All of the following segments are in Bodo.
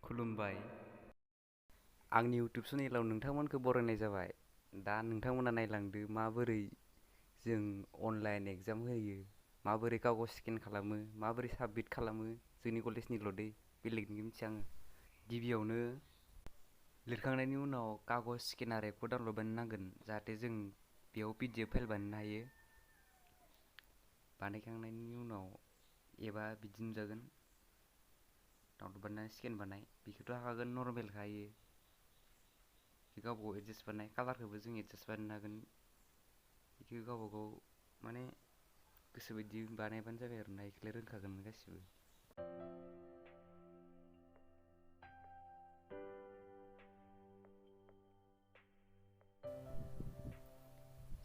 खुलुमबाय। आंनि इउटुब चेनेलाव नोंथांमोनखौ बरायनाय जाबाय। दा नोंथांमोना नायलांदो माबोरै जों अनलाइन एग्जाम होयो, माबोरै कागज स्केन खालामो, माबोरै साबमिट खालामो जोंनि कलेजनिल'दै, बेलेगनि मिथिया आङो। गिबियावनो लिरखांनायनि उनाव कागज स्केनार एपखौ डाउनलड बानायनांगोन जाहाथे जों बेयाव PDF फाइल बानायनो हायो। बानायखांनायनि उनाव एबा बिदि नुजागोन। डाउनलड बानायनानै स्केन बानाय बेखौथ' हाखागोन, नर्मेलखा इयो। बे गावबागाव एडजास्ट बानाय, कालारखौबो जों एडजास्ट बानायनो हागोन। बेखौ गावबागाव माने गोसोबायदि बानायबानो जाबाय आरो ना, बेखौलाय रोंखागोन गासिबो।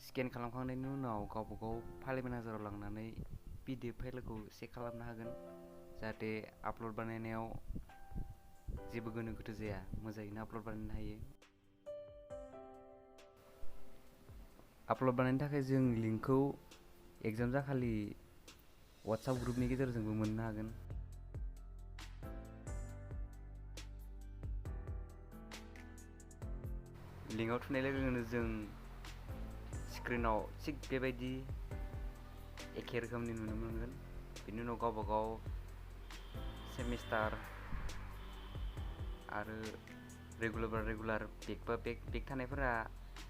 स्केन खालामखांनायनि उनाव गावबागाव फाइल मेनेजाराव लांनानै PDF फाइलखौ चेक खालामनो हागोन जाहाथे आपल'ड बानायनायाव जेबो गोनो गोथो जाया, मोजाङैनो आपल'ड बानायनो हायो। आपल'ड बानायनो थाखाय जों लिंकखौ एग्जाम जाखालि वाट्सएप ग्रुपनि गेजेरजोंबो मोननो हागोन। लिंकआव थुनाय लोगो लोगोनो जों स्क्रिनाव थिग बेबायदि एखे रोखोमनि नुनो मोनगोन। बेनि उनाव गावबागाव सेमिस्टार आरो रेगुलार बेक थानायफोरा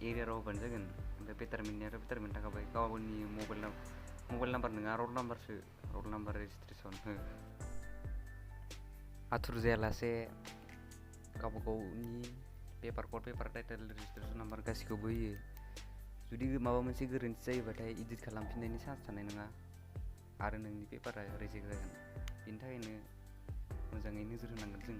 एरियाराव होबानो जागोन। ओमफ्राय बेटारमेन्टनियाथ' बेटारमेन्ट थाखाबाय, गावनि मबाइल नाम्बार नङा, रल नाम्बारसो, रल नाम्बार रेजिसट्रेसन हो। आथुर जायालासे गावबागावनि पेपार कड, पेपार टाइटेल, रेजिसट्रेसन नाम्बार गासिखौबो होयो। जुदि माबा मोनसे गोरोन्थि जायोबाथाय इडिट खालामफिननायनि चान्स थानाय नङा आरो नोंनि पेपारा रिजेक्ट जागोन। बेनि थाखायनो मोजाङै नोजोर होनांगोन जों।